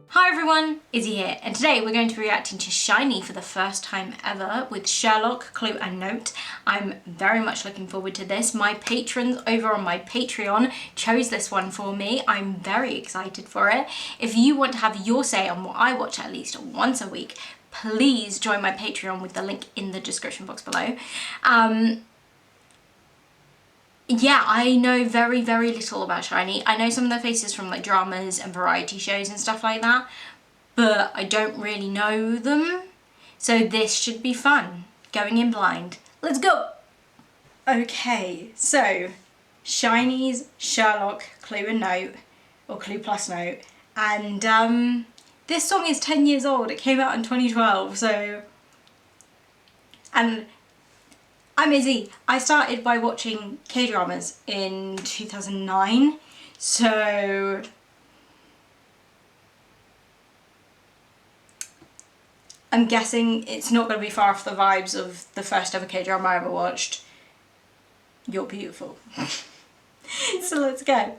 Hi everyone, Izzy here, and today we're going to be reacting to SHINEE for the first time ever with Sherlock, Clue and Note. I'm very much looking forward to this. My patrons over on my Patreon chose this one for me. I'm very excited for it. If you want to have your say on what I watch at least once a week, please join my Patreon with the link in the description box below. Yeah, I know very, very little about SHINEE. I know some of their faces from like dramas and variety shows and stuff like that, but I don't really know them. So this should be fun. Going in blind. Let's go! Okay, so SHINEE's Sherlock, Clue and Note, or Clue plus Note, and this song is 10 years old. It came out in 2012, so... And I'm Izzy. I started by watching K-dramas in 2009, so I'm guessing it's not going to be far off the vibes of the first ever K-drama I ever watched, You're Beautiful. So let's go.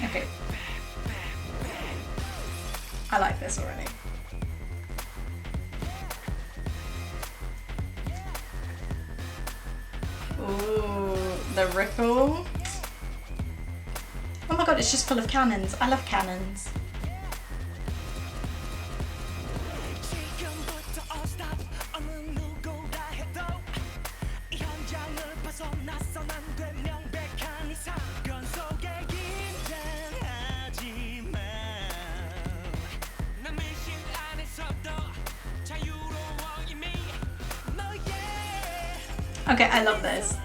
Okay. I like this already. Ooh, the ripple. Oh my god, it's just full of cannons. I love cannons. Okay, I love this.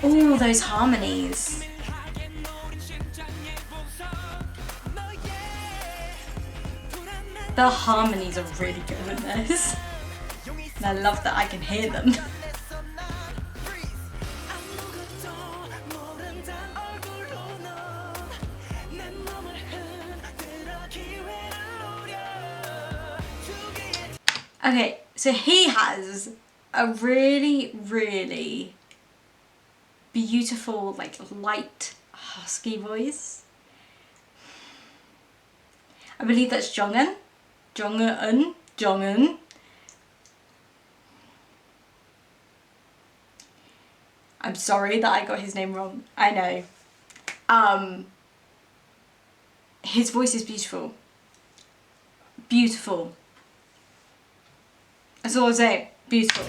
Ooh, those harmonies. The harmonies are really good in this. And I love that I can hear them. Okay, so he has a really, really beautiful, like light, husky voice. I believe that's Jongin. Jongin. I'm sorry that I got his name wrong. I know. His voice is beautiful. Beautiful. That's all I say. Beautiful.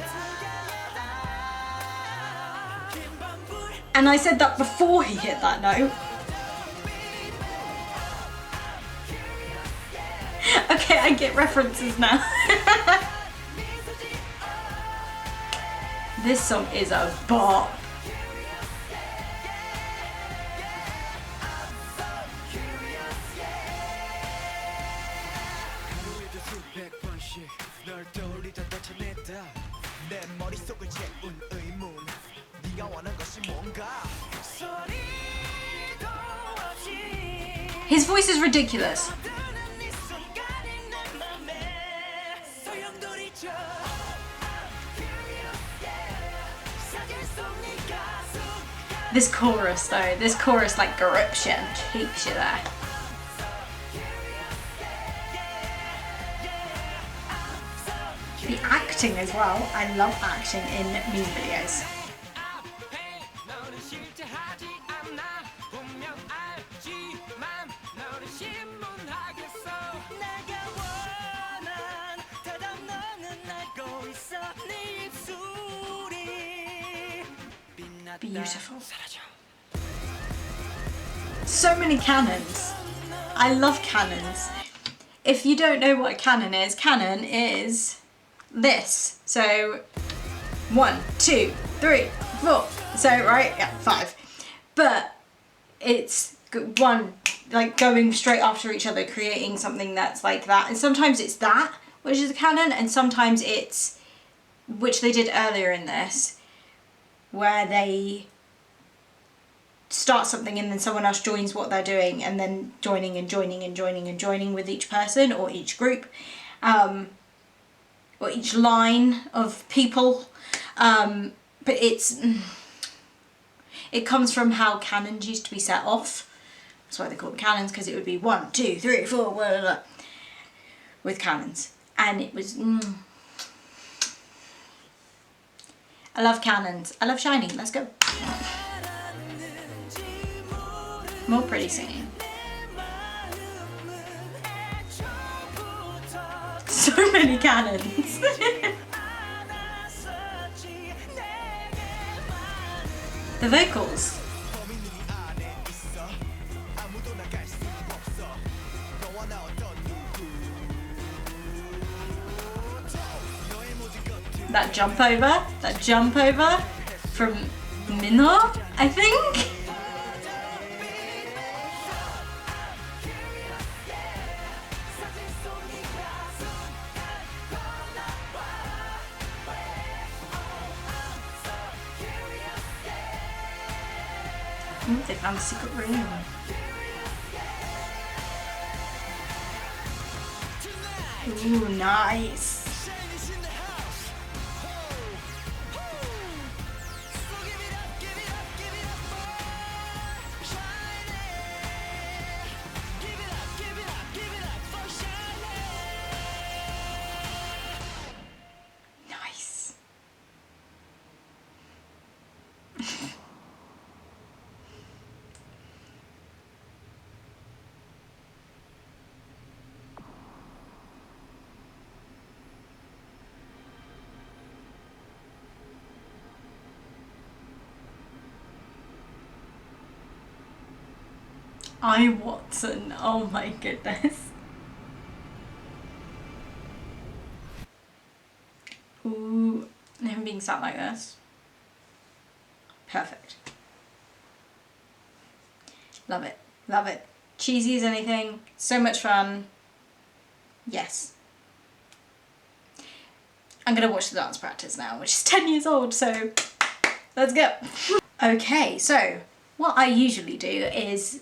And I said that before he hit that note. Okay, I get references now. This song is a bop. His voice is ridiculous. This chorus though, this chorus like grips you and keeps you there. The acting as well, I love acting in music videos. Beautiful. So many cannons. I love cannons. If you don't know what a cannon is this. So 1, 2, 3, 4. So right, yeah, 5. But it's one like going straight after each other, creating something that's like that. And sometimes it's that, which is a cannon, and sometimes it's, which they did earlier in this, where they start something and then someone else joins what they're doing, and then joining and joining and joining and joining with each person or each group, or each line of people. But it comes from how cannons used to be set off. That's why they call them cannons, because it would be 1, 2, 3, 4, blah, blah, blah, with cannons. And it was... I love cannons. I love SHINEE. Let's go. More pretty singing. So many cannons. The vocals. That jump over from Minho, I think. Ooh, they found a secret room. Ooh, nice. Nice. Watson, oh my goodness. Ooh, him being sat like this. Perfect. Love it, love it. Cheesy as anything, so much fun. Yes. I'm gonna watch the dance practice now, which is 10 years old, so let's go. Okay, so what I usually do is,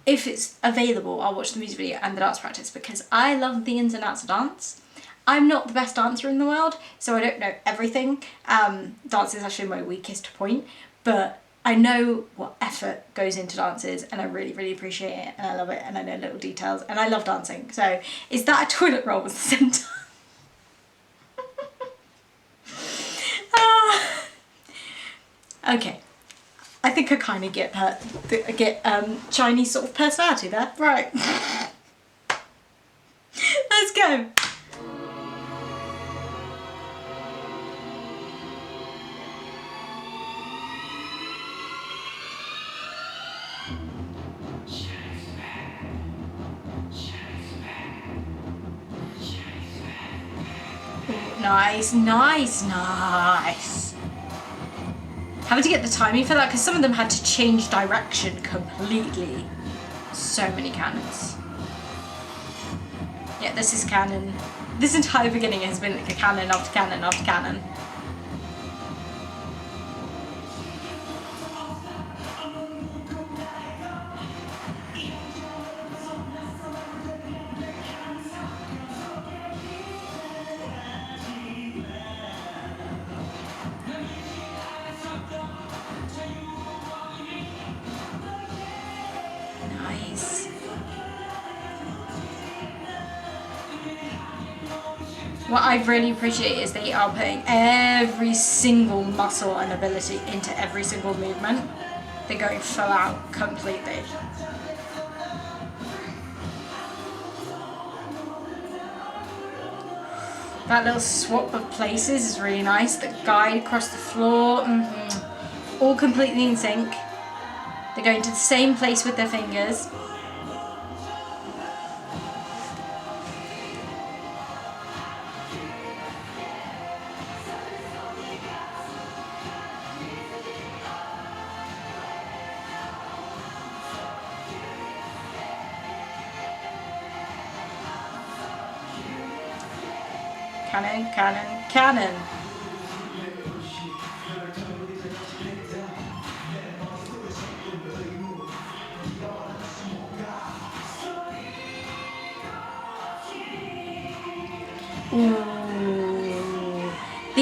if it's available, I'll watch the music video and the dance practice, because I love the ins and outs of dance. I'm not the best dancer in the world, so I don't know everything. Dance is actually my weakest point, but I know what effort goes into dances, and I really, really appreciate it, and I love it, and I know little details, and I love dancing. So, is that a toilet roll with the centre? Okay. I think I kind of get Chinese sort of personality there. Right. Let's go. Ooh, nice, nice, nice. Having to get the timing for that, because some of them had to change direction completely. So many cannons. Yeah, this is canon. This entire beginning has been like a cannon after cannon after cannon. Nice. What I really appreciate is they are putting every single muscle and ability into every single movement. They're going full out completely. That little swap of places is really nice. The guide across the floor, all completely in sync. They're going to the same place with their fingers. Cannon, cannon, cannon.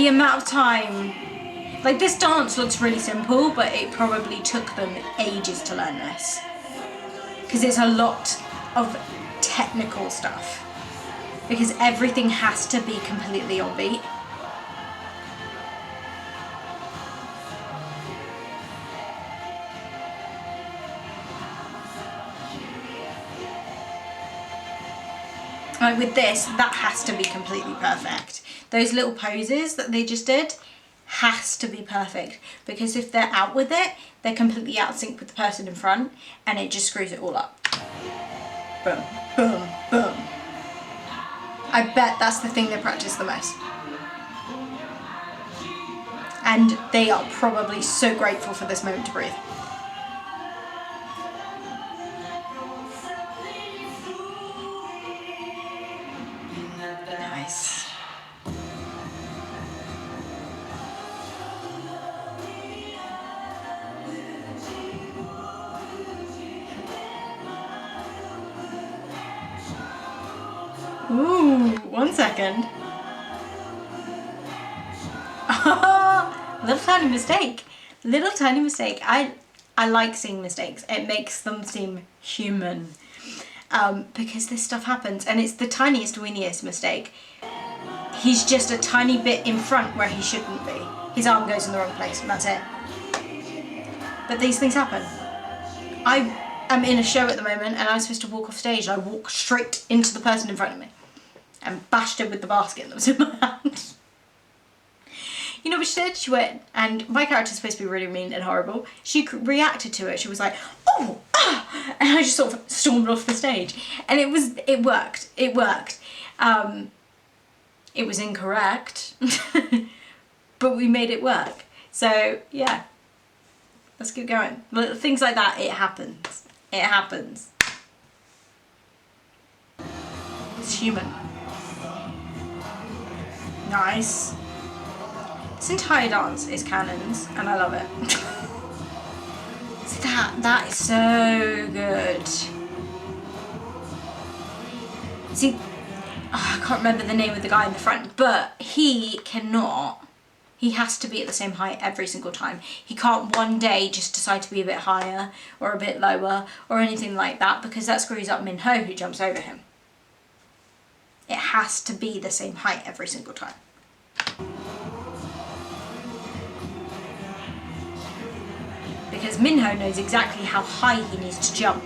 the amount of time, like this dance looks really simple, but it probably took them ages to learn this. Because it's a lot of technical stuff. Because everything has to be completely on beat. Like with this, that has to be completely perfect. Those little poses that they just did has to be perfect, because if they're out with it, they're completely out of sync with the person in front, and it just screws it all up. Boom, boom, boom. I bet that's the thing they practice the most. And they are probably so grateful for this moment to breathe. Nice. Ooh, 1 second. Little tiny mistake. Little tiny mistake. I like seeing mistakes. It makes them seem human. Because this stuff happens, and it's the tiniest, weeniest mistake. He's just a tiny bit in front where he shouldn't be. His arm goes in the wrong place, and that's it. But these things happen. I am in a show at the moment, and I'm supposed to walk off stage, and I walk straight into the person in front of me and bashed him with the basket that was in my hand. You know what she did? She went, and my character's supposed to be really mean and horrible. She reacted to it. She was like, oh, ah, and I just sort of stormed off the stage. And it worked. It worked. It was incorrect, but we made it work. So yeah, let's keep going. Things like that, it happens. It happens. It's human. Nice. This entire dance is cannons, and I love it. See that is so good. See, I can't remember the name of the guy in the front, but he has to be at the same height every single time. He can't one day just decide to be a bit higher or a bit lower or anything like that, because that screws up Minho, who jumps over him. It has to be the same height every single time. Because Minho knows exactly how high he needs to jump.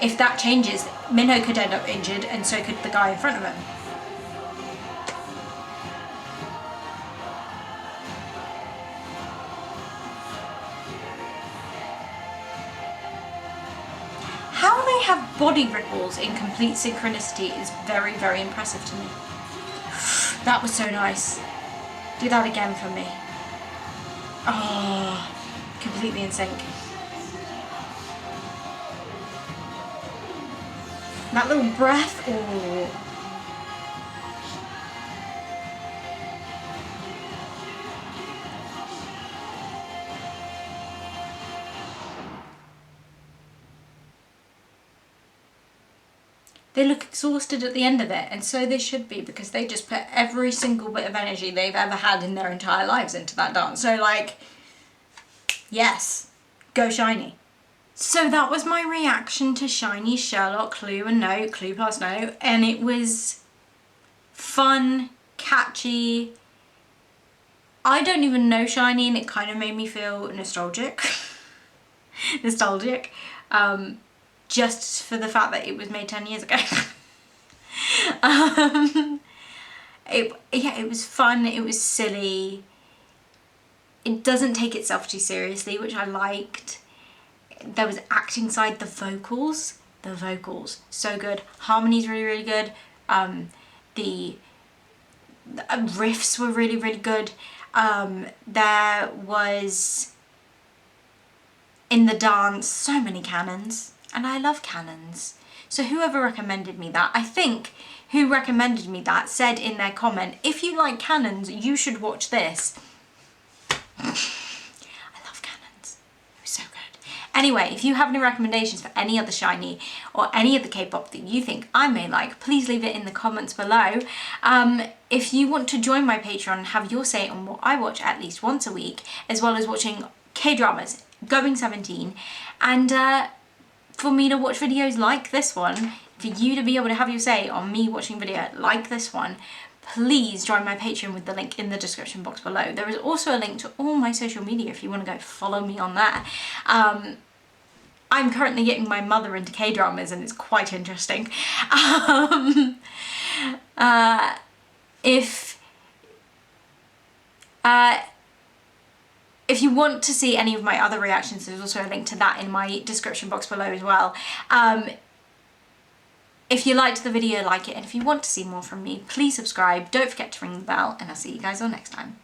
If that changes, Minho could end up injured, and so could the guy in front of him. How they have body ripples in complete synchronicity is very, very impressive to me. That was so nice. Do that again for me. Oh, completely in sync. That little breath, oh. They look exhausted at the end of it, and so they should be, because they just put every single bit of energy they've ever had in their entire lives into that dance. So like, yes, go SHINEE. So that was my reaction to SHINEE, Sherlock, Clue and Note, Clue plus Note, and it was fun, catchy. I don't even know SHINEE, and it kind of made me feel nostalgic. Just for the fact that it was made 10 years ago. It was fun, it was silly. It doesn't take itself too seriously, which I liked. There was acting side, the vocals, so good. Harmony's really, really good. The riffs were really, really good. There was, in the dance, so many cannons, and I love cannons. So whoever recommended me that, I think who recommended me that said in their comment, if you like cannons, you should watch this. I love cannons. It was so good. Anyway, if you have any recommendations for any other SHINEE or any other K-pop that you think I may like, please leave it in the comments below. If you want to join my Patreon and have your say on what I watch at least once a week, as well as watching K-dramas, Going 17, and for me to watch videos like this one, for you to be able to have your say on me watching video like this one, please join my Patreon with the link in the description box below. There is also a link to all my social media if you want to go follow me on there. I'm currently getting my mother into K-dramas and it's quite interesting. If you want to see any of my other reactions, there's also a link to that in my description box below as well. If you liked the video, like it, and if you want to see more from me, please subscribe. Don't forget to ring the bell, and I'll see you guys all next time.